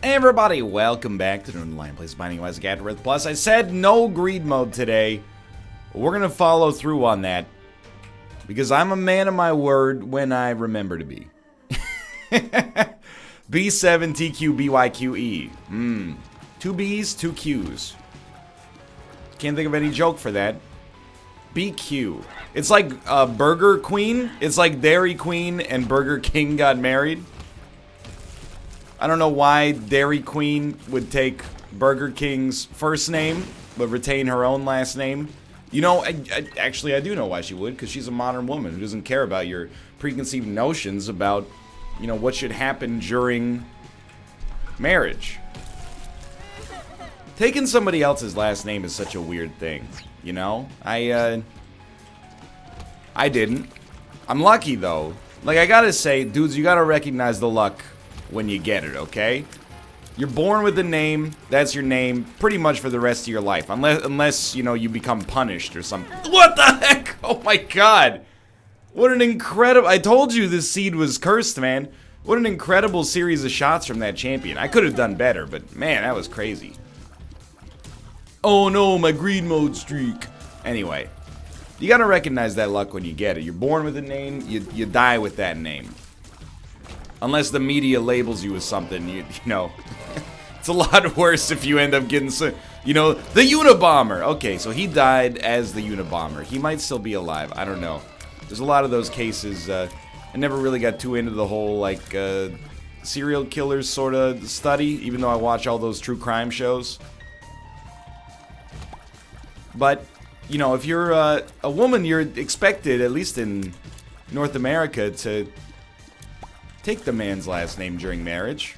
Hey everybody, welcome back to Northernlion Plays Binding Wise AFTERBIRTH Plus. I said no greed mode today. We're gonna follow through on that because I'm a man of my word when I remember to be. B7TQBYQE. 2 B's, 2 Q's. Can't think of any joke for that. BQ. It's like Burger Queen. It's like Dairy Queen and Burger King got married. I don't know why Dairy Queen would take Burger King's first name, but retain her own last name. You know, actually I do know why she would, because she's a modern woman who doesn't care about your preconceived notions about, you know, what should happen during marriage. Taking somebody else's last name is such a weird thing, you know? I didn't. I'm lucky, though. Like, I gotta say, dudes, you gotta recognize the luck when you get it, okay? You're born with a name, that's your name pretty much for the rest of your life. Unless, you know, you become punished or something. What the heck? Oh my god. What an incredible... I told you this seed was cursed, man. What an incredible series of shots from that champion. I could have done better, but man, that was crazy. Oh no, my greed mode streak. Anyway, you gotta recognize that luck when you get it. You're born with a name, you die with that name. Unless the media labels you as something, you know. It's a lot worse if you end up getting, you know, the Unabomber. Okay, so he died as the Unabomber. He might still be alive. I don't know. There's a lot of those cases. I never really got too into the whole, like, serial killers sort of study, even though I watch all those true crime shows. But, you know, if you're a woman, you're expected, at least in North America, to take the man's last name during marriage.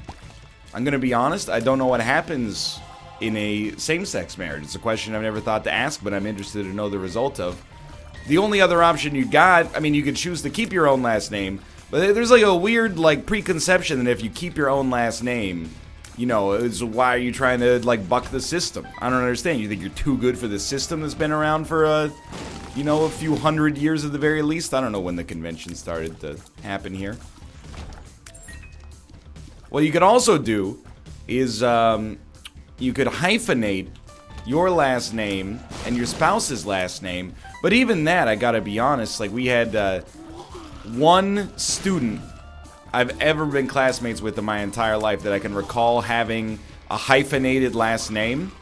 I'm gonna be honest, I don't know what happens in a same-sex marriage. It's a question I've never thought to ask, but I'm interested to know the result of. The only other option you got, I mean, you could choose to keep your own last name, but there's like a weird, like, preconception that if you keep your own last name, you know, is why are you trying to, like, buck the system? I don't understand. You think you're too good for the system that's been around for, you know, a few hundred years at the very least? I don't know when the convention started to happen here. What you could also do is, you could hyphenate your last name and your spouse's last name. But even that, I gotta be honest, like, we had, one student I've ever been classmates with in my entire life that I can recall having a hyphenated last name.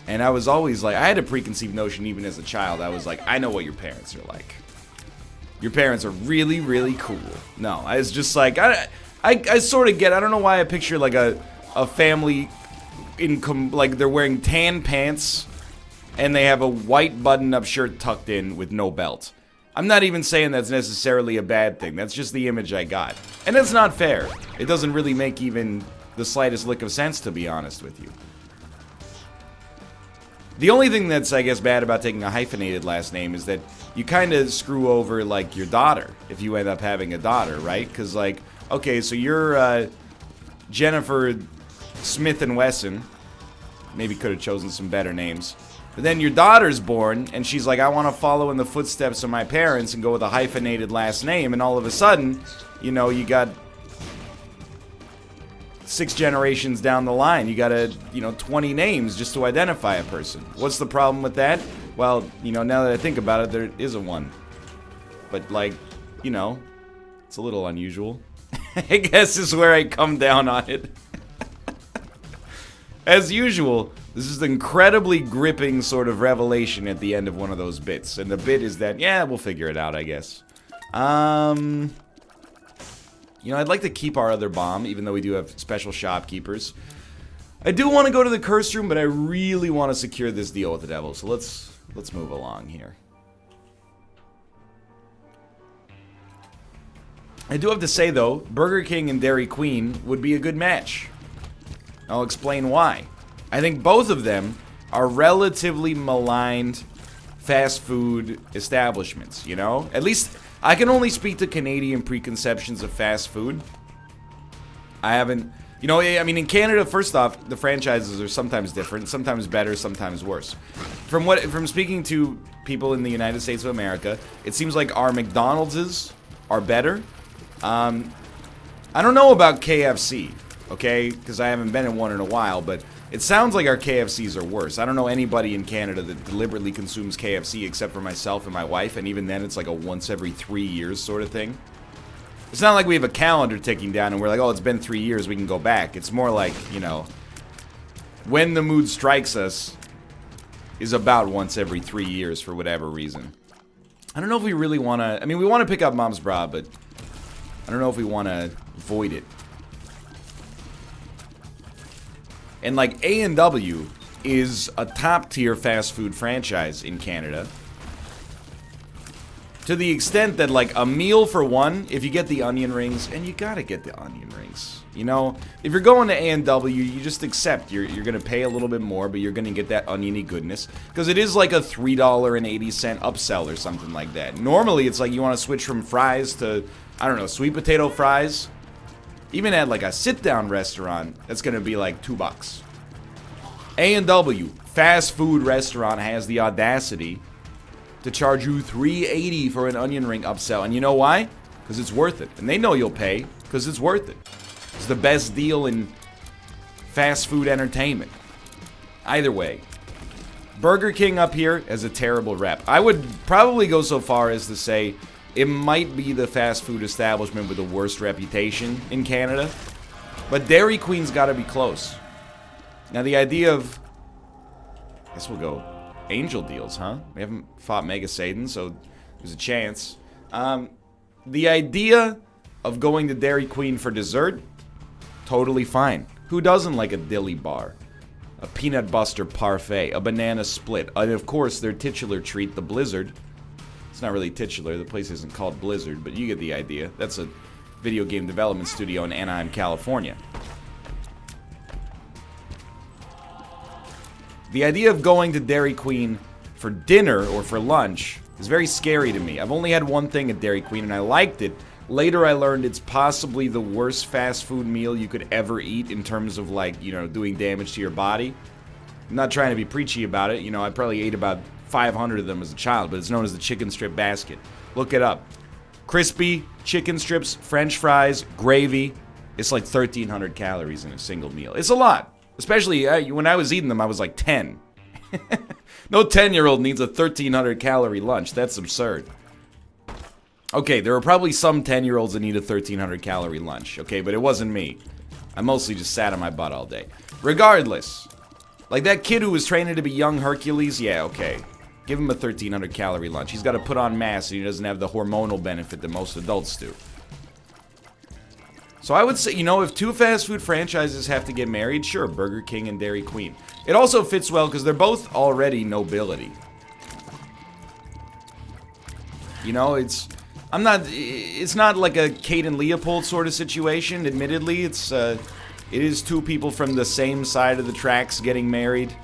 And I was always like, I had a preconceived notion even as a child. I was like, I know what your parents are like. Your parents are really, really cool. No, I was just like, I sort of get, I don't know why I picture like a family like they're wearing tan pants and they have a white button-up shirt tucked in with no belt. I'm not even saying that's necessarily a bad thing. That's just the image I got. And it's not fair. It doesn't really make even the slightest lick of sense, to be honest with you. The only thing that's, I guess, bad about taking a hyphenated last name is that you kind of screw over, like, your daughter, if you end up having a daughter, right? Because, like, okay, so you're, Jennifer Smith and Wesson. Maybe could have chosen some better names. But then your daughter's born, and she's like, I want to follow in the footsteps of my parents and go with a hyphenated last name, and all of a sudden, you know, you got 6 generations down the line, you got you know, 20 names just to identify a person. What's the problem with that? Well, you know, now that I think about it, there isn't one. But, like, you know, it's a little unusual. I guess is where I come down on it. As usual, this is an incredibly gripping sort of revelation at the end of one of those bits. And the bit is that, yeah, we'll figure it out, I guess. You know, I'd like to keep our other bomb, even though we do have special shopkeepers. I do want to go to the curse room, but I really want to secure this deal with the devil. So let's move along here. I do have to say, though, Burger King and Dairy Queen would be a good match. I'll explain why. I think both of them are relatively maligned fast food establishments, you know? At least, I can only speak to Canadian preconceptions of fast food. I haven't... You know, I mean, in Canada, first off, the franchises are sometimes different, sometimes better, sometimes worse. From speaking to people in the United States of America, it seems like our McDonald's are better. I don't know about KFC. okay? Because I haven't been in one in a while, but it sounds like our KFCs are worse. I don't know anybody in Canada that deliberately consumes KFC except for myself and my wife, and even then it's like a once every 3 years sort of thing. It's not like we have a calendar ticking down and we're like, oh, it's been 3 years, we can go back. It's more like, you know, when the mood strikes us is about once every 3 years for whatever reason. I don't know if we really want to... I mean, we want to pick up Mom's Bra, but I don't know if we want to avoid it. And, like, A&W is a top-tier fast food franchise in Canada. To the extent that, like, a meal for one, if you get the onion rings, and you gotta get the onion rings. You know, if you're going to A&W, you just accept. You're gonna pay a little bit more, but you're gonna get that oniony goodness. Because it is like a $3.80 upsell or something like that. Normally, it's like you want to switch from fries to, I don't know, sweet potato fries. Even at, like, a sit-down restaurant, that's gonna be like $2. A&W, fast food restaurant, has the audacity to charge you $3.80 for an onion ring upsell. And you know why? Because it's worth it. And they know you'll pay because it's worth it. It's the best deal in fast food entertainment. Either way. Burger King up here has a terrible rep. I would probably go so far as to say it might be the fast food establishment with the worst reputation in Canada. But Dairy Queen's got to be close. Now the idea of... I guess we'll go... Angel deals, huh? We haven't fought Mega Satan, so there's a chance. The idea of going to Dairy Queen for dessert, totally fine. Who doesn't like a dilly bar? A peanut butter parfait, a banana split, and of course their titular treat, the Blizzard. It's not really titular, the place isn't called Blizzard, but you get the idea. That's a video game development studio in Anaheim, California. The idea of going to Dairy Queen for dinner or for lunch is very scary to me. I've only had one thing at Dairy Queen and I liked it. Later I learned it's possibly the worst fast food meal you could ever eat in terms of, like, you know, doing damage to your body. I'm not trying to be preachy about it. You know, I probably ate about 500 of them as a child, but it's known as the chicken strip basket. Look it up. Crispy chicken strips, French fries, gravy. It's like 1,300 calories in a single meal. It's a lot. Especially when I was eating them, I was like 10. No 10-year-old needs a 1,300 calorie lunch. That's absurd. Okay, there are probably some 10-year-olds that need a 1,300 calorie lunch. Okay, but it wasn't me. I mostly just sat on my butt all day. Regardless, like that kid who was training to be young Hercules, yeah, okay. Give him a 1,300 calorie lunch. He's got to put on mass and he doesn't have the hormonal benefit that most adults do. So I would say, you know, if two fast food franchises have to get married, sure, Burger King and Dairy Queen. It also fits well because they're both already nobility. You know, it's not like a Kate and Leopold sort of situation, admittedly. It is two people from the same side of the tracks getting married.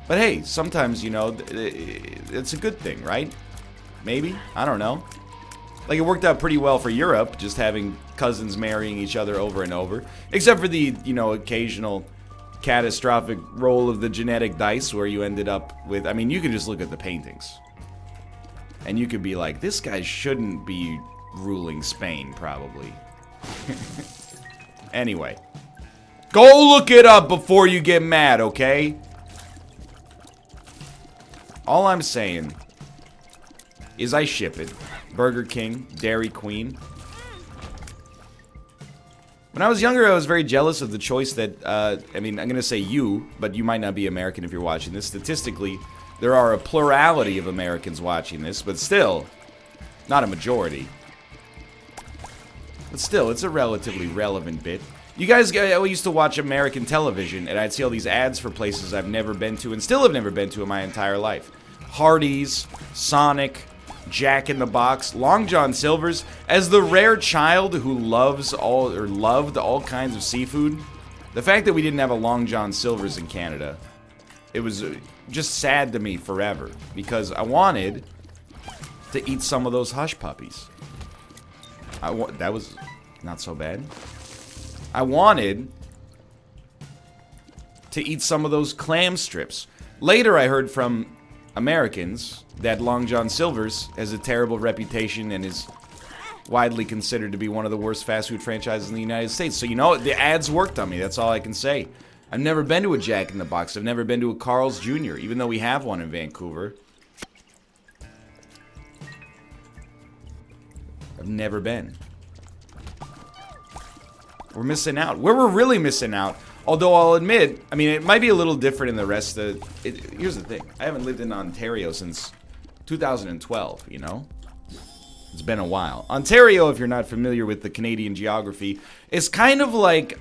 But hey, sometimes, you know, it's a good thing, right? Maybe? I don't know. Like, it worked out pretty well for Europe, just having cousins marrying each other over and over. Except for the, you know, occasional catastrophic roll of the genetic dice where you ended up with... I mean, you can just look at the paintings. And you could be like, this guy shouldn't be ruling Spain, probably. Anyway. Go look it up before you get mad, okay? All I'm saying is I ship it. Burger King, Dairy Queen. When I was younger, I was very jealous of the choice that, I mean, I'm going to say you, but you might not be American if you're watching this. Statistically, there are a plurality of Americans watching this, but still, not a majority. But still, it's a relatively relevant bit. You guys, I used to watch American television, and I'd see all these ads for places I've never been to, and still have never been to in my entire life. Hardee's, Sonic, Jack in the Box, Long John Silver's. As the rare child who loved all kinds of seafood, the fact that we didn't have a Long John Silver's in Canada, it was just sad to me forever, because I wanted to eat some of those hush puppies. That was not so bad. I wanted to eat some of those clam strips. Later I heard from Americans that Long John Silver's has a terrible reputation and is widely considered to be one of the worst fast food franchises in the United States. So, you know, the ads worked on me. That's all I can say. I've never been to a Jack in the Box. I've never been to a Carl's Jr., even though we have one in Vancouver. I've never been. We're missing out. Where we're really missing out, although I'll admit, I mean, it might be a little different in the rest of... Here's the thing. I haven't lived in Ontario since 2012, you know? It's been a while. Ontario, if you're not familiar with the Canadian geography, is kind of like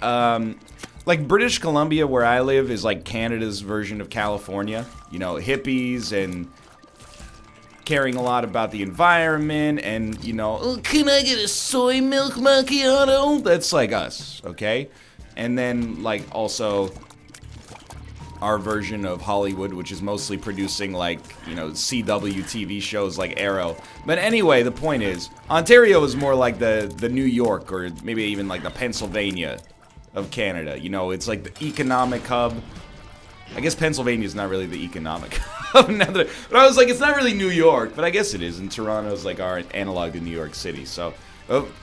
British Columbia, where I live, is like Canada's version of California. You know, hippies and caring a lot about the environment and, you know, oh, can I get a soy milk macchiato? That's like us, okay? And then, like, also our version of Hollywood, which is mostly producing, like, you know, CW TV shows like Arrow. But anyway, the point is, Ontario is more like the New York, or maybe even like the Pennsylvania of Canada. You know, it's like the economic hub. I guess Pennsylvania is not really the economic hub. But I was like, it's not really New York, but I guess it is. And Toronto's like our analog to New York City. So,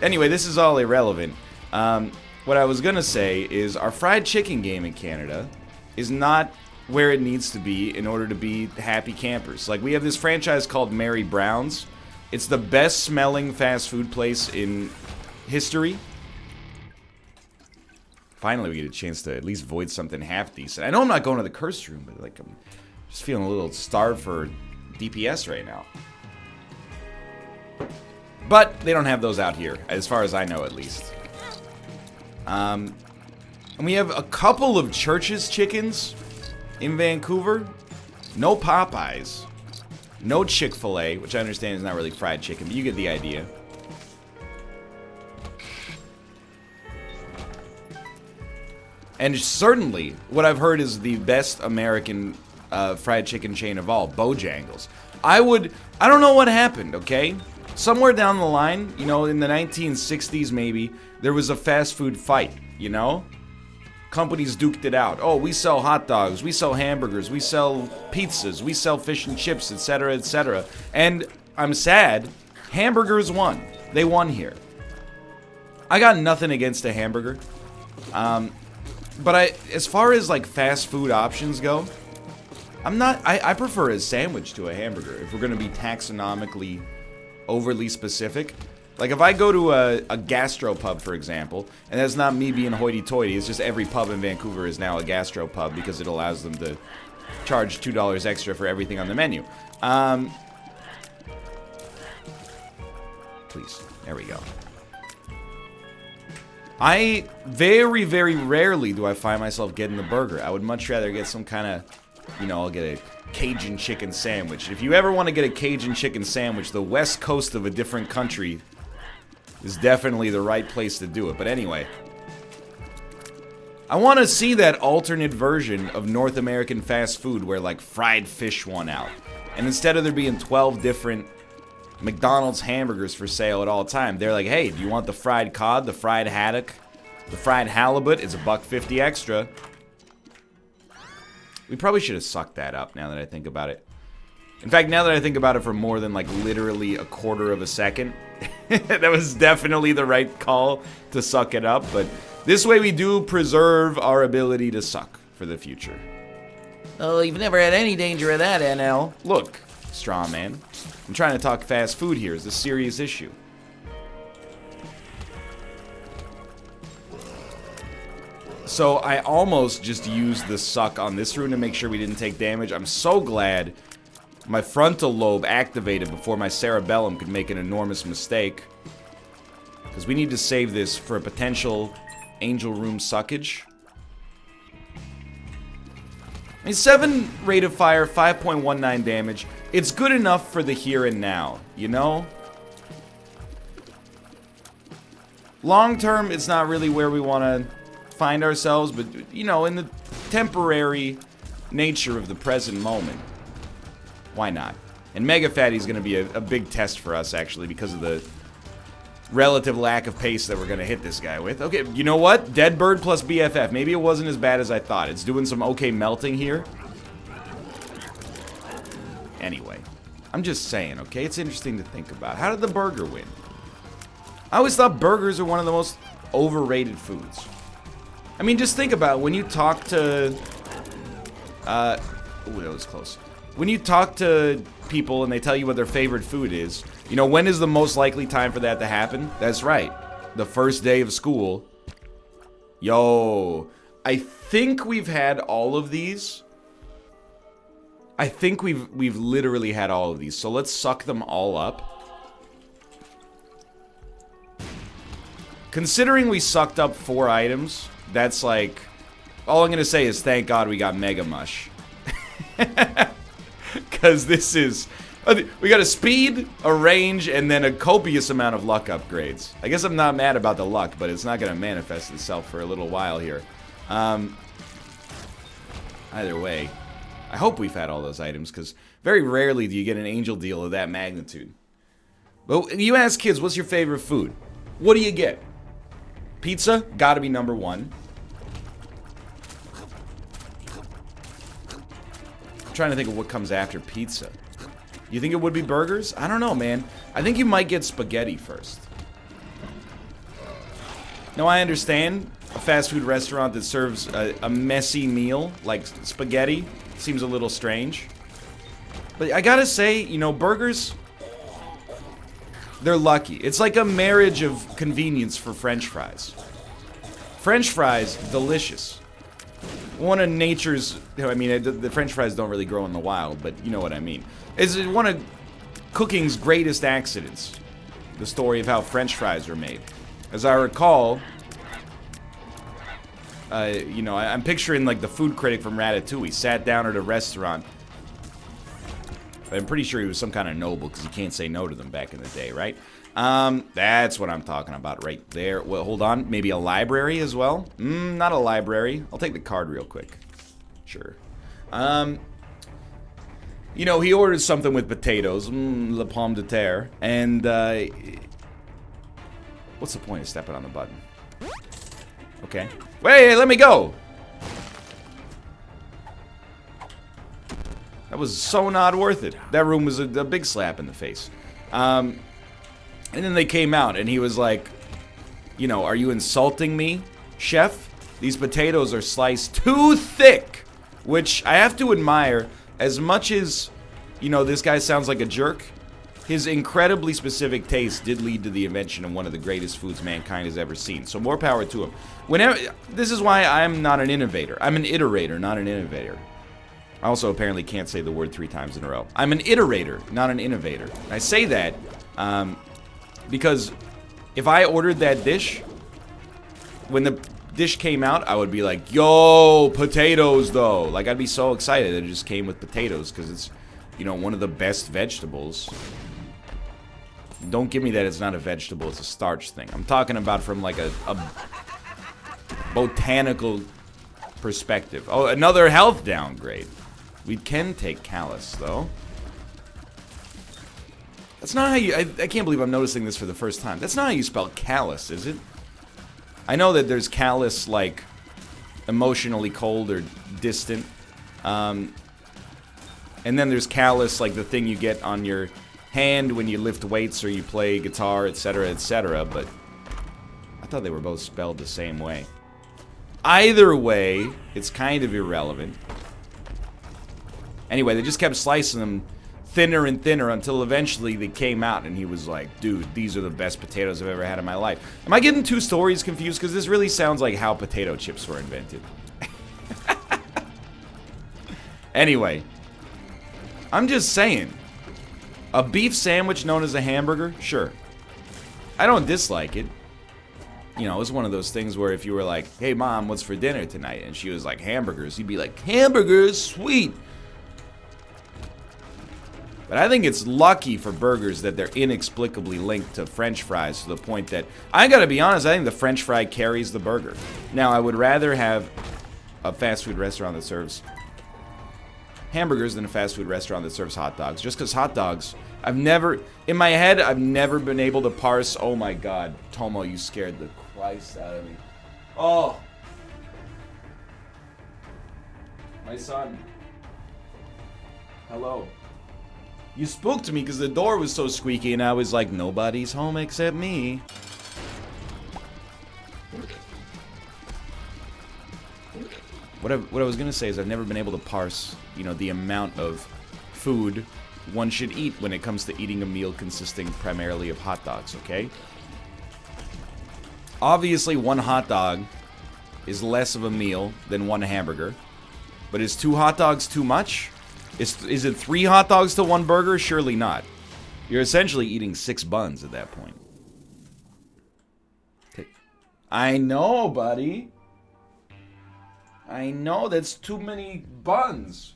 anyway, this is all irrelevant. What I was gonna say is our fried chicken game in Canada is not where it needs to be in order to be happy campers. Like, we have this franchise called Mary Brown's. It's the best smelling fast food place in history. Finally, we get a chance to at least void something half decent. I know I'm not going to the cursed room, but like I'm just feeling a little starved for DPS right now. But they don't have those out here, as far as I know, at least. And we have a couple of Church's chickens in Vancouver. No Popeyes. No Chick-fil-A, which I understand is not really fried chicken, but you get the idea. And certainly, what I've heard is the best American fried chicken chain of all, Bojangles. I don't know what happened, okay? Somewhere down the line, you know, in the 1960s maybe, there was a fast food fight, you know? Companies duked it out. Oh, we sell hot dogs, we sell hamburgers, we sell pizzas, we sell fish and chips, etc., etc. And I'm sad, hamburgers won. They won here. I got nothing against a hamburger. But as far as like fast food options go, I prefer a sandwich to a hamburger if we're gonna be taxonomically overly specific. Like if I go to a gastropub, for example, and that's not me being hoity-toity, it's just every pub in Vancouver is now a gastropub because it allows them to charge $2 extra for everything on the menu. Please, there we go. Very, very rarely do I find myself getting the burger. I would much rather get some kind of, you know, I'll get a Cajun chicken sandwich. If you ever want to get a Cajun chicken sandwich, the west coast of a different country is definitely the right place to do it. But anyway, I want to see that alternate version of North American fast food where, like, fried fish won out. And instead of there being 12 different McDonald's hamburgers for sale at all time, they're like, hey, do you want the fried cod, the fried haddock, the fried halibut? It's $1.50 extra. We probably should have sucked that up now that I think about it. In fact, now that I think about it for more than like literally a quarter of a second, that was definitely the right call to suck it up. But this way we do preserve our ability to suck for the future. Oh, you've never had any danger of that, NL. Look, straw man. I'm trying to talk fast food here. It's a serious issue. So I almost just used the suck on this rune to make sure we didn't take damage. I'm so glad my frontal lobe activated before my cerebellum could make an enormous mistake. Because we need to save this for a potential angel room suckage. I mean, 7 rate of fire, 5.19 damage. It's good enough for the here and now, you know? Long term, it's not really where we want to find ourselves, but, you know, in the temporary nature of the present moment, why not? And Mega Fatty's going to be a big test for us, actually, because of the relative lack of pace that we're going to hit this guy with. Okay, you know what? Dead Bird plus BFF. Maybe it wasn't as bad as I thought. It's doing some okay melting here. Anyway, I'm just saying, okay? It's interesting to think about. How did the burger win? I always thought burgers are one of the most overrated foods. I mean, just think about it. When you talk to... that was close. When you talk to people and they tell you what their favorite food is, you know, when is the most likely time for that to happen? That's right. The first day of school. Yo, I think we've had all of these. I think we've literally had all of these. So let's suck them all up. Considering we sucked up 4 items, that's like... All I'm going to say is thank God we got Mega Mush. Because this is... We got a speed, a range, and then a copious amount of luck upgrades. I guess I'm not mad about the luck, but it's not going to manifest itself for a little while here. Either way, I hope we've had all those items, because very rarely do you get an angel deal of that magnitude. But you ask kids, what's your favorite food? What do you get? Pizza? Gotta be number 1. I'm trying to think of what comes after pizza. You think it would be burgers? I don't know, man. I think you might get spaghetti first. Now, I understand a fast food restaurant that serves a messy meal like spaghetti seems a little strange. But I gotta say, you know, burgers, they're lucky. It's like a marriage of convenience for French fries. French fries, delicious. One of nature's, I mean, the French fries don't really grow in the wild, but you know what I mean. It's one of cooking's greatest accidents. The story of how French fries were made. As I recall, you know, I'm picturing like the food critic from Ratatouille sat down at a restaurant. I'm pretty sure he was some kind of noble because you can't say no to them back in the day, right? That's what I'm talking about right there. Well, hold on. Maybe a library as well? Not a library. I'll take the card real quick. Sure. You know, he ordered something with potatoes. Le pomme de terre. And, what's the point of stepping on the button? Okay. Wait, let me go! That was so not worth it. That room was a big slap in the face. And then they came out, and he was like, you know, are you insulting me, chef? These potatoes are sliced too thick. Which I have to admire. As much as, you know, this guy sounds like a jerk, his incredibly specific taste did lead to the invention of one of the greatest foods mankind has ever seen. So more power to him. This is why I'm not an innovator. I'm an iterator, not an innovator. I also apparently can't say the word 3 times in a row. I'm an iterator, not an innovator. I say that because if I ordered that dish, when the dish came out, I would be like, yo, potatoes though. Like, I'd be so excited that it just came with potatoes because it's, you know, one of the best vegetables. Don't give me that it's not a vegetable, it's a starch thing. I'm talking about from like a botanical perspective. Oh, another health downgrade. We can take callus, though. That's not how you... I can't believe I'm noticing this for the first time. That's not how you spell callous, is it? I know that there's callous, like, emotionally cold or distant. And then there's callus, like the thing you get on your hand when you lift weights or you play guitar, etc., etc. But I thought they were both spelled the same way. Either way, it's kind of irrelevant. Anyway, they just kept slicing them thinner and thinner until eventually they came out and he was like, dude, these are the best potatoes I've ever had in my life. Am I getting 2 stories confused? Because this really sounds like how potato chips were invented. Anyway, I'm just saying, a beef sandwich known as a hamburger? Sure. I don't dislike it. You know, it was one of those things where if you were like, hey mom, what's for dinner tonight? And she was like, hamburgers. You'd be like, hamburgers? Sweet. But I think it's lucky for burgers that they're inexplicably linked to French fries to the point that, I gotta be honest, I think the French fry carries the burger. Now, I would rather have a fast food restaurant that serves hamburgers than a fast food restaurant that serves hot dogs. Just because hot dogs, in my head, I've never been able to parse, oh my god, Tomo, you scared the Christ out of me. Oh. My son. Hello. You spooked me because the door was so squeaky and I was like, nobody's home except me. what I was gonna say is I've never been able to parse, you know, the amount of food one should eat when it comes to eating a meal consisting primarily of hot dogs, okay? Obviously, one hot dog is less of a meal than one hamburger. But is 2 hot dogs too much? Is it 3 hot dogs to 1 burger? Surely not. You're essentially eating 6 buns at that point. Okay. I know, buddy. I know, that's too many buns.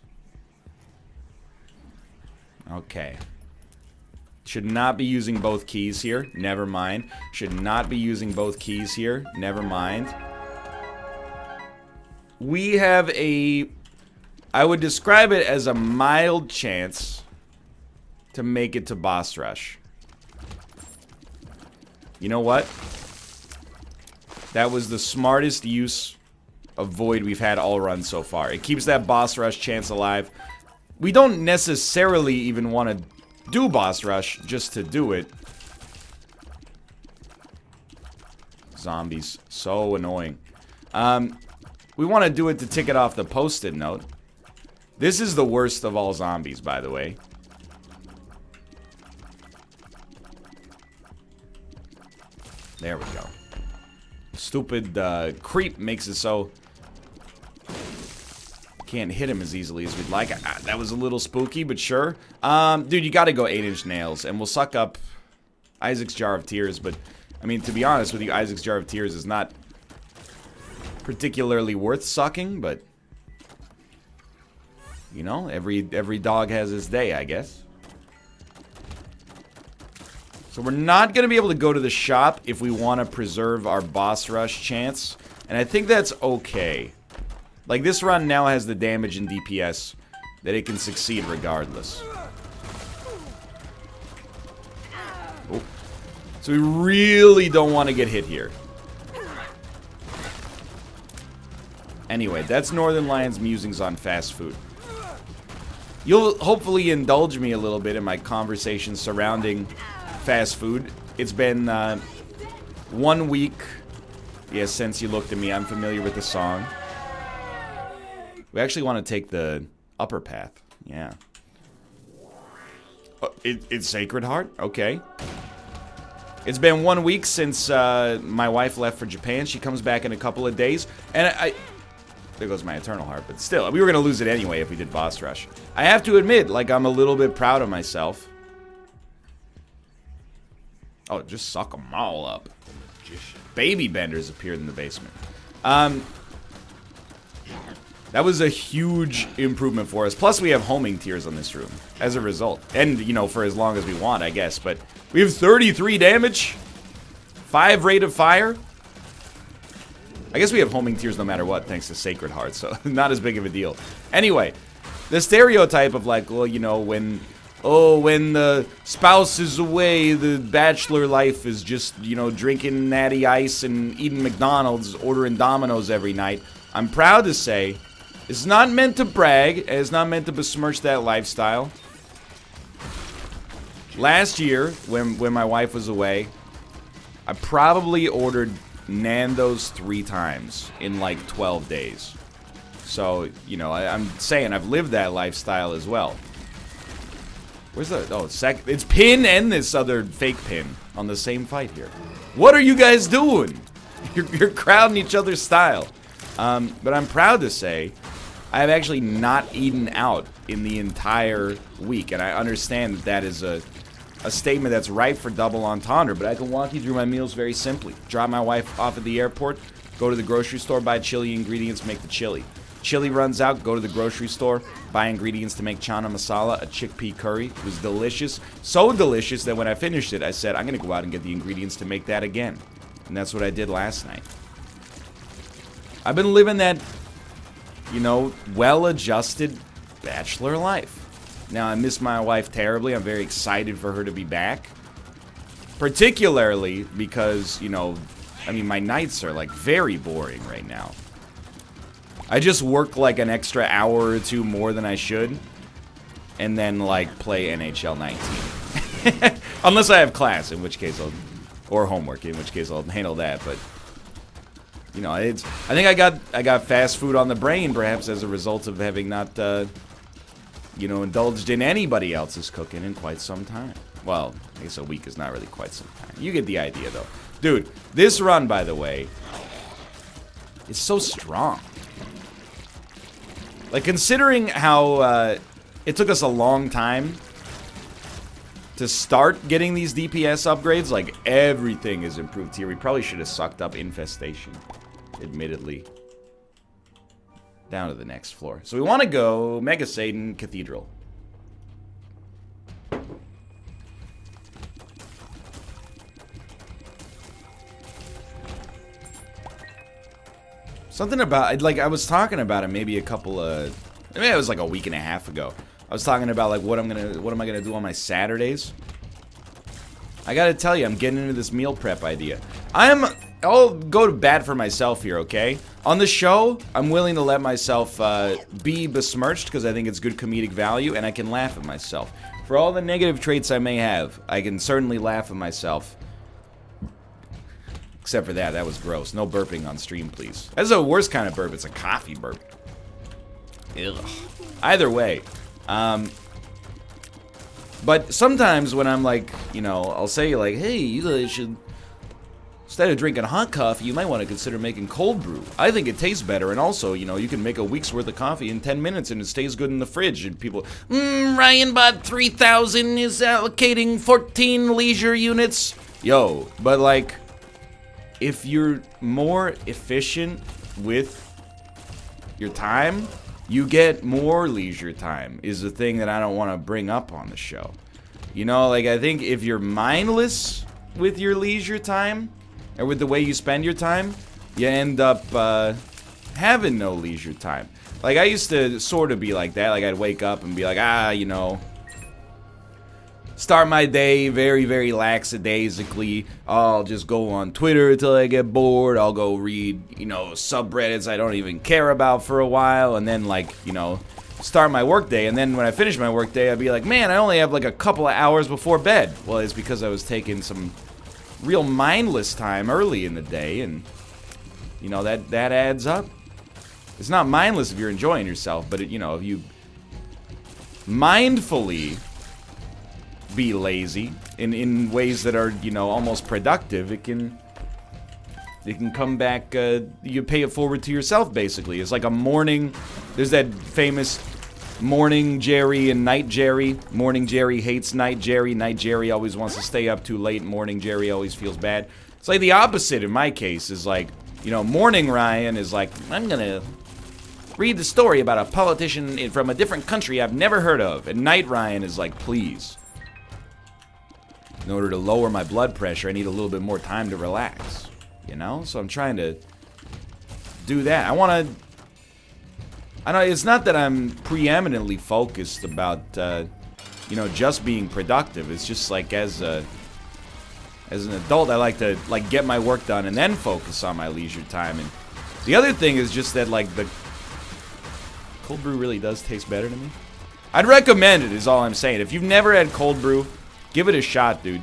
Okay. Should not be using both keys here. Never mind. Should not be using both keys here. Never mind. We have a... I would describe it as a mild chance to make it to boss rush. You know what? That was the smartest use of Void we've had all run so far. It keeps that boss rush chance alive. We don't necessarily even want to do boss rush just to do it. Zombies. So annoying. We want to do it to tick it off the post-it note. This is the worst of all zombies, by the way. There we go. Stupid creep makes it so can't hit him as easily as we'd like. That was a little spooky, but sure. Dude, you gotta go 8-inch nails, and we'll suck up Isaac's Jar of Tears, but, I mean, to be honest with you, Isaac's Jar of Tears is not particularly worth sucking, but, you know, every dog has his day, I guess. So we're not going to be able to go to the shop if we want to preserve our boss rush chance, and I think that's okay. Like, this run now has the damage and DPS that it can succeed regardless. Oh. So we really don't want to get hit here. Anyway, that's Northernlion's musings on fast food. You'll hopefully indulge me a little bit in my conversation surrounding fast food. It's been 1 week, yes, since you looked at me. I'm familiar with the song. We actually want to take the upper path. Yeah. It's Sacred Heart? Okay. It's been 1 week since my wife left for Japan. She comes back in a couple of days. And there goes my Eternal Heart. But still, we were going to lose it anyway if we did boss rush. I have to admit, like, I'm a little bit proud of myself. Oh, just suck them all up. Baby benders appeared in the basement. That was a huge improvement for us. Plus, we have homing tiers on this room as a result. And, you know, for as long as we want, I guess. But we have 33 damage. 5 rate of fire. I guess we have homing tiers no matter what, thanks to Sacred Heart. So, not as big of a deal. Anyway, the stereotype of, like, well, you know, when the spouse is away, the bachelor life is just, you know, drinking natty ice and eating McDonald's, ordering Domino's every night. I'm proud to say, it's not meant to brag, and it's not meant to besmirch that lifestyle. Last year, when my wife was away, I probably ordered Nando's 3 times in like 12 days. So, you know, I'm saying I've lived that lifestyle as well. Where's the... Oh, it's Pin and this other fake Pin on the same fight here. What are you guys doing? You're crowding each other's style. But I'm proud to say I have actually not eaten out in the entire week. And I understand that is a statement that's ripe for double entendre. But I can walk you through my meals very simply. Drop my wife off at the airport. Go to the grocery store, buy chili ingredients, make the chili. Chili runs out, go to the grocery store, buy ingredients to make chana masala, a chickpea curry. It was delicious. So delicious that when I finished it, I said, I'm going to go out and get the ingredients to make that again. And that's what I did last night. I've been living that, you know, well-adjusted bachelor life. Now, I miss my wife terribly. I'm very excited for her to be back. Particularly because, you know, I mean, my nights are, like, very boring right now. I just work like an extra hour or 2 more than I should, and then like play NHL 19. Unless I have class, in which case or homework, in which case I'll handle that. But You know, I think I got fast food on the brain, perhaps as a result of having not, you know, indulged in anybody else's cooking in quite some time. Well, I guess a week is not really quite some time. You get the idea, though. Dude, this run, by the way, is so strong. Like, considering how it took us a long time to start getting these DPS upgrades, like, everything is improved here. We probably should have sucked up Infestation, admittedly. Down to the next floor. So we want to go Mega Satan Cathedral. Something about, like, I was talking about it maybe maybe it was like a week and a half ago. I was talking about, like, what am I gonna do on my Saturdays? I gotta tell you, I'm getting into this meal prep idea. I'll go to bat for myself here, okay? On the show, I'm willing to let myself be besmirched because I think it's good comedic value, and I can laugh at myself. For all the negative traits I may have, I can certainly laugh at myself. Except for that was gross. No burping on stream, please. That's the worst kind of burp. It's a coffee burp. Ugh. Either way. But sometimes when I'm like, you know, I'll say like, hey, you guys should, instead of drinking hot coffee, you might want to consider making cold brew. I think it tastes better, and also, you know, you can make a week's worth of coffee in 10 minutes and it stays good in the fridge. And people, Ryan bought 3,000, is allocating 14 leisure units. Yo, but like, if you're more efficient with your time, you get more leisure time, is the thing that I don't want to bring up on the show. You know, like, I think if you're mindless with your leisure time, or with the way you spend your time, you end up having no leisure time. Like, I used to sort of be like that. Like, I'd wake up and be like, you know, start my day very, very lackadaisically. I'll just go on Twitter until I get bored. I'll go read, you know, subreddits I don't even care about for a while. And then, like, you know, start my workday. And then when I finish my workday, I'd be like, man, I only have like a couple of hours before bed. Well, it's because I was taking some real mindless time early in the day. And, you know, that adds up. It's not mindless if you're enjoying yourself. But, you know, if you mindfully be lazy in ways that are, you know, almost productive, it can come back, you pay it forward to yourself, basically. It's like a morning, there's that famous morning Jerry and night Jerry. Morning Jerry hates night Jerry. Night Jerry always wants to stay up too late. Morning Jerry always feels bad. It's like the opposite in my case, is like, you know, morning Ryan is like, I'm gonna read the story about a politician from a different country I've never heard of. And night Ryan is like, please, in order to lower my blood pressure, I need a little bit more time to relax, you know? So I'm trying to do that. I know it's not that I'm preeminently focused about, you know, just being productive. It's just like as an adult, I like to, like, get my work done and then focus on my leisure time. And the other thing is just that, like, the cold brew really does taste better to me. I'd recommend it, is all I'm saying. If you've never had cold brew, give it a shot, dude.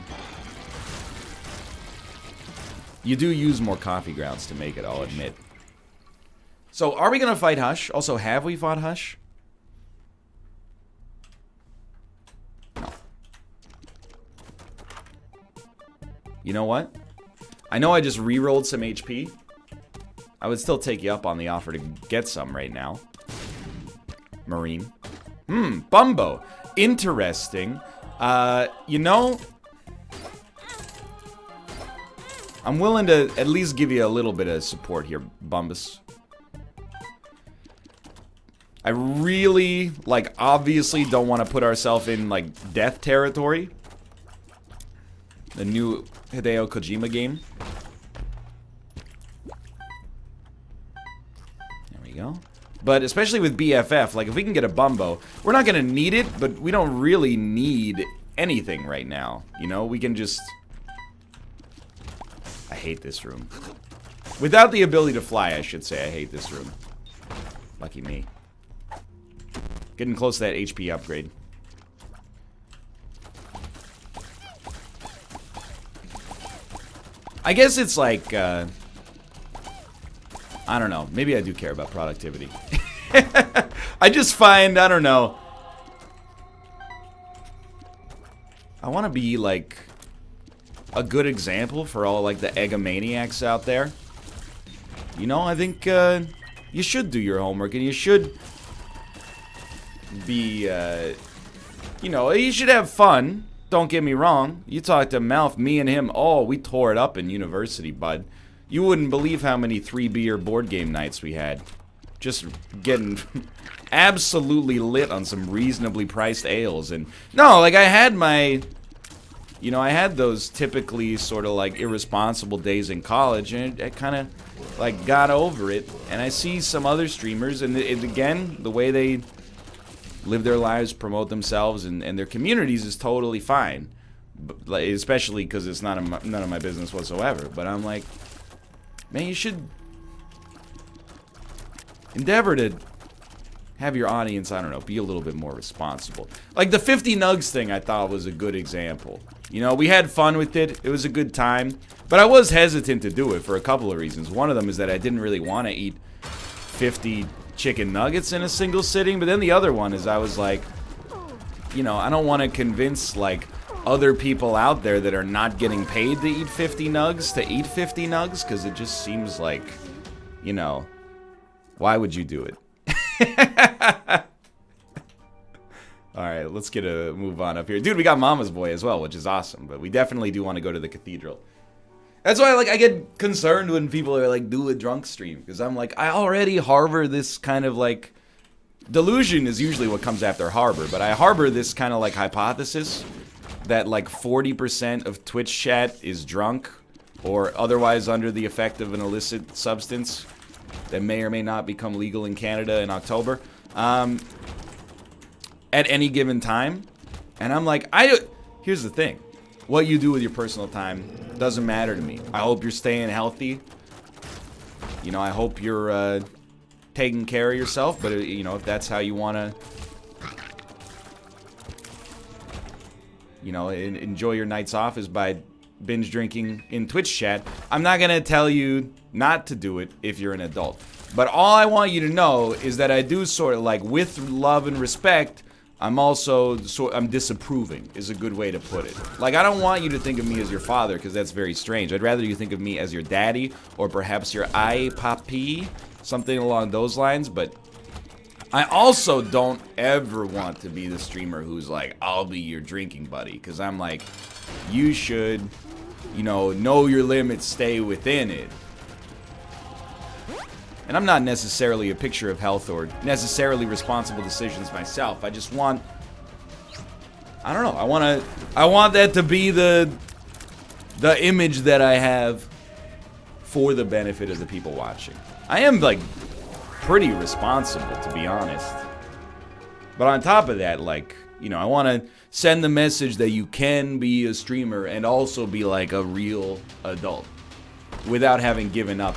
You do use more coffee grounds to make it, I'll admit. So, are we gonna fight Hush? Also, have we fought Hush? No. You know what? I know I just re-rolled some HP. I would still take you up on the offer to get some right now. Marine. Bumbo. Interesting. You know, I'm willing to at least give you a little bit of support here, Bumbus. I really, like, obviously don't want to put ourselves in, like, death territory. The new Hideo Kojima game. There we go. But especially with BFF, like, if we can get a Bumbo, we're not gonna need it, but we don't really need anything right now. You know, we can just... I hate this room. Without the ability to fly, I should say, I hate this room. Lucky me. Getting close to that HP upgrade. I guess it's like, I don't know. Maybe I do care about productivity. I just find, I don't know. I want to be, like, a good example for all, like, the egomaniacs out there. You know, I think, you should do your homework, and you should be, you know, you should have fun. Don't get me wrong. You talk to Malf, me and him, oh, we tore it up in university, bud. You wouldn't believe how many 3-beer board game nights we had. Just getting absolutely lit on some reasonably priced ales. And no, like I had my, you know, I had those typically sort of like irresponsible days in college, and it kind of like got over it. And I see some other streamers, and again, the way they live their lives, promote themselves, and their communities is totally fine. But, like, especially because it's none of my business whatsoever. But I'm like, man, you should endeavor to have your audience, I don't know, be a little bit more responsible. Like the 50 nugs thing I thought was a good example. You know, we had fun with it. It was a good time. But I was hesitant to do it for a couple of reasons. One of them is that I didn't really want to eat 50 chicken nuggets in a single sitting. But then the other one is I was like, you know, I don't want to convince, like, other people out there that are not getting paid to eat 50 nugs to eat 50 nugs. Because it just seems like, you know, why would you do it? Alright, let's get a move on up here. Dude, we got Mama's Boy as well, which is awesome. But we definitely do want to go to the cathedral. That's why, like, I get concerned when people are like, do a drunk stream. Because I'm like, I already harbor this kind of, like... Delusion is usually what comes after harbor. But I harbor this kind of, like, hypothesis that, like, 40% of Twitch chat is drunk. Or otherwise under the effect of an illicit substance that may or may not become legal in Canada in October, at any given time. And I'm like, here's the thing. What you do with your personal time doesn't matter to me. I hope you're staying healthy. You know, I hope you're taking care of yourself. But, you know, if that's how you want to, you know, enjoy your nights off is by binge drinking in Twitch chat, I'm not going to tell you not to do it if you're an adult. But all I want you to know is that I do sort of, like, with love and respect, I'm also, I'm disapproving is a good way to put it. Like, I don't want you to think of me as your father, because that's very strange. I'd rather you think of me as your daddy, or perhaps your ay papi, something along those lines. But I also don't ever want to be the streamer who's like, I'll be your drinking buddy, because I'm like, you should, you know your limits, stay within it. And I'm not necessarily a picture of health or necessarily responsible decisions myself. I just want, I don't know, I want that to be the image that I have for the benefit of the people watching. I am, like, pretty responsible, to be honest. But on top of that, like, you know, I want to send the message that you can be a streamer and also be, like, a real adult without having given up,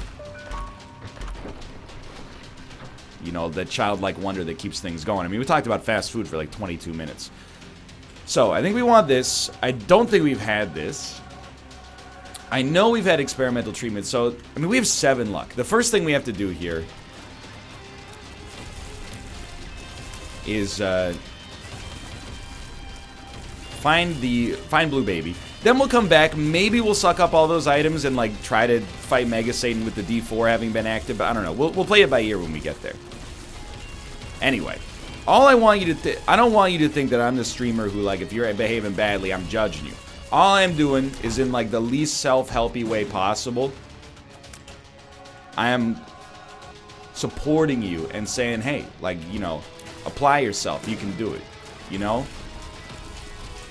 you know, the childlike wonder that keeps things going. I mean, we talked about fast food for like 22 minutes. So, I think we want this. I don't think we've had this. I know we've had experimental treatment. So, I mean, we have 7 luck. The first thing we have to do here is find Blue Baby. Then we'll come back. Maybe we'll suck up all those items and, like, try to fight Mega Satan with the D4 having been active. But I don't know. We'll play it by ear when we get there. Anyway, all I want you to I don't want you to think that I'm the streamer who, like, if you're behaving badly, I'm judging you. All I'm doing is in, like, the least self-helpy way possible. I am supporting you and saying, hey, like, you know, apply yourself. You can do it, you know?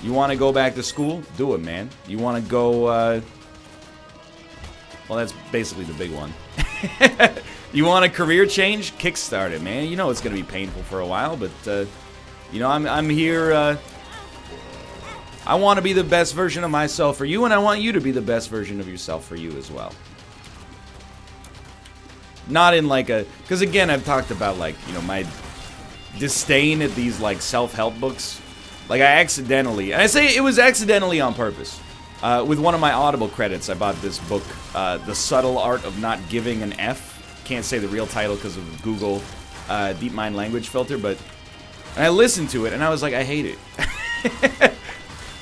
You want to go back to school? Do it, man. You want to go, well, that's basically the big one. You want a career change? Kickstart it, man. You know it's going to be painful for a while, but, you know, I'm here, I want to be the best version of myself for you, and I want you to be the best version of yourself for you as well. Not in, like, a, because, again, I've talked about, like, you know, my disdain at these, like, self-help books. Like, I accidentally, and I say it was accidentally on purpose. With one of my Audible credits, I bought this book, The Subtle Art of Not Giving an F. can't say the real title because of Google DeepMind language filter, but I listened to it and I was like, I hate it.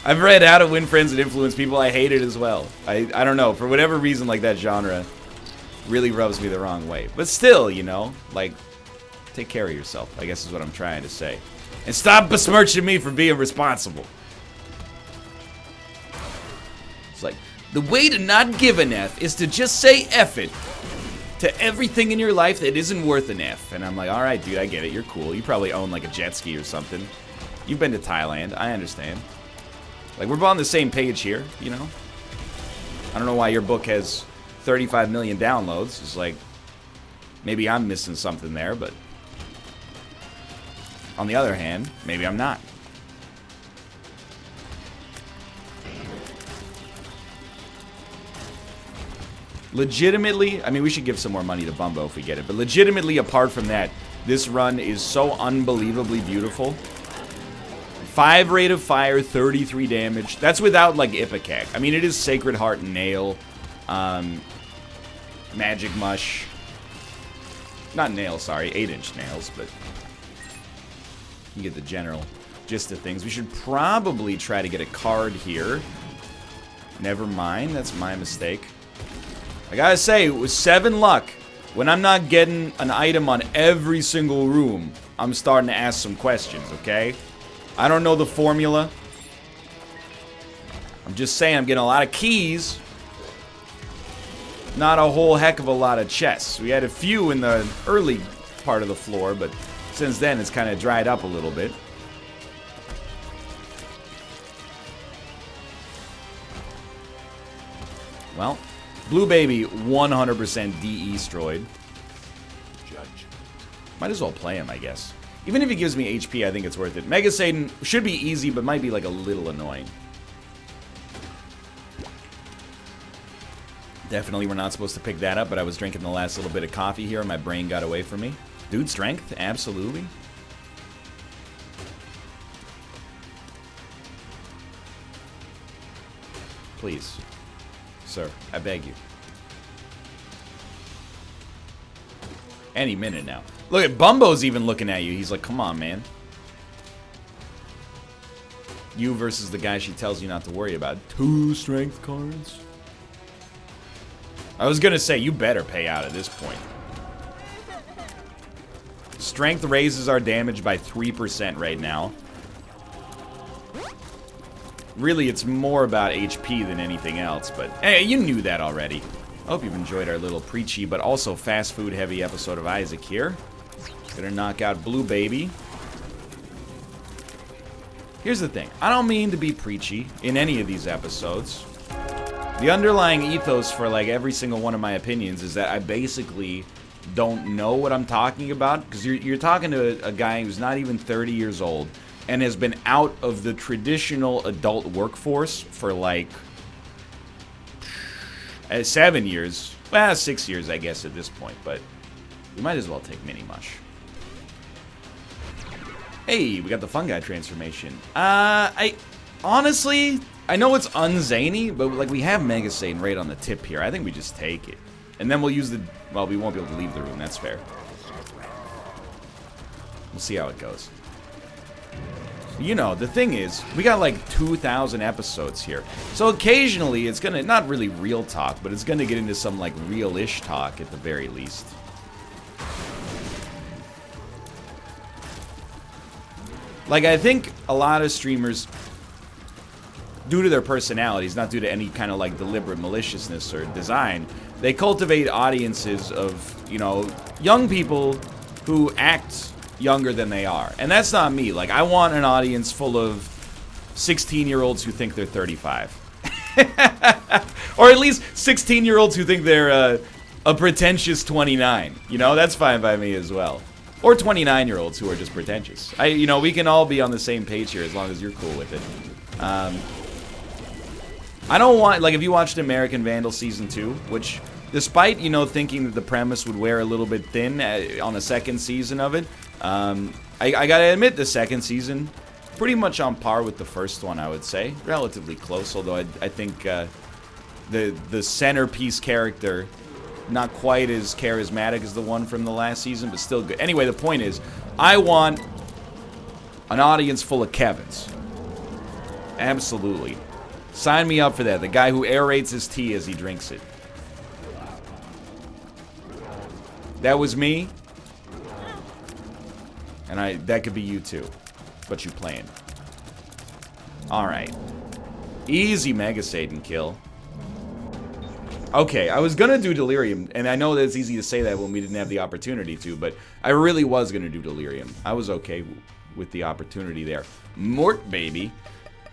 I've read How to Win Friends and Influence People. I hate it as well. I don't know, for whatever reason, like, that genre really rubs me the wrong way. But still, you know, like, take care of yourself, I guess is what I'm trying to say. And stop besmirching me for being responsible. It's like, the way to not give an F is to just say F it to everything in your life that isn't worth an F. And I'm like, alright, dude, I get it. You're cool. You probably own, like, a jet ski or something. You've been to Thailand. I understand. Like, we're on the same page here, you know? I don't know why your book has 35 million downloads. It's like, maybe I'm missing something there, but on the other hand, maybe I'm not. Legitimately, I mean, we should give some more money to Bumbo if we get it, but legitimately, apart from that, this run is so unbelievably beautiful. 5 rate of fire, 33 damage. That's without, like, Ipecac. I mean, it is Sacred Heart Nail, Magic Mush. Not nails, sorry, 8-inch nails, but you get the general gist of things. We should probably try to get a card here. Never mind, that's my mistake. I gotta say, with 7 luck, when I'm not getting an item on every single room, I'm starting to ask some questions, okay? I don't know the formula. I'm just saying I'm getting a lot of keys. Not a whole heck of a lot of chests. We had a few in the early part of the floor, but since then it's kind of dried up a little bit. Well, Blue Baby 100% de-stroyed. Might as well play him, I guess. Even if he gives me HP, I think it's worth it. Mega Satan should be easy, but might be like a little annoying. Definitely we're not supposed to pick that up, but I was drinking the last little bit of coffee here and my brain got away from me. Dude, strength? Absolutely. Please. Sir, I beg you. Any minute now. Look at Bumbo's even looking at you. He's like, come on, man. You versus the guy she tells you not to worry about. 2 strength cards. I was gonna say, you better pay out at this point. Strength raises our damage by 3% right now. Really, it's more about HP than anything else, but hey, you knew that already. I hope you've enjoyed our little preachy, but also fast food heavy episode of Isaac here. Gonna knock out Blue Baby. Here's the thing. I don't mean to be preachy in any of these episodes. The underlying ethos for like every single one of my opinions is that I basically don't know what I'm talking about. Because you're talking to a guy who's not even 30 years old and has been out of the traditional adult workforce for like 7 years. Well, 6 years, I guess, at this point. But you might as well take Mini Mush. Hey, we got the fungi transformation. Honestly, I know it's unzany, but like we have Mega Satan right on the tip here. I think we just take it. And then we'll use the... Well, we won't be able to leave the room. That's fair. We'll see how it goes. You know, the thing is, we got like 2,000 episodes here. So occasionally, it's gonna... Not really real talk, but it's gonna get into some like real-ish talk at the very least. Like, I think a lot of streamers, due to their personalities, not due to any kind of, like, deliberate maliciousness or design, they cultivate audiences of, you know, young people who act younger than they are. And that's not me. Like, I want an audience full of 16-year-olds who think they're 35. Or at least 16-year-olds who think they're a pretentious 29. You know, that's fine by me as well. Or 29-year-olds who are just pretentious. You know, we can all be on the same page here as long as you're cool with it. I don't want, like, if you watched American Vandal Season 2, which, despite, you know, thinking that the premise would wear a little bit thin on the second season of it, I gotta admit, the second season, pretty much on par with the first one, I would say. Relatively close, although I think the centerpiece character Not quite as charismatic as the one from the last season, but still good. Anyway, the point is, I want an audience full of Kevins. Absolutely. Sign me up for that. The guy who aerates his tea as he drinks it. That was me. And that could be you too. But you playing. Alright. Easy Mega Satan kill. Okay, I was gonna do Delirium, and I know that it's easy to say that when we didn't have the opportunity to, but I really was gonna do Delirium. I was okay with the opportunity there. Mort, baby.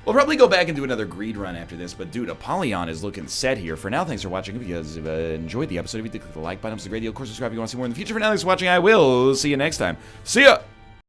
We'll probably go back and do another greed run after this, but dude, Apollyon is looking set here. For now, thanks for watching. If you guys enjoyed the episode, if you click the like button, it's a great deal. Of course, subscribe if you want to see more in the future. For now, thanks for watching. I will see you next time. See ya!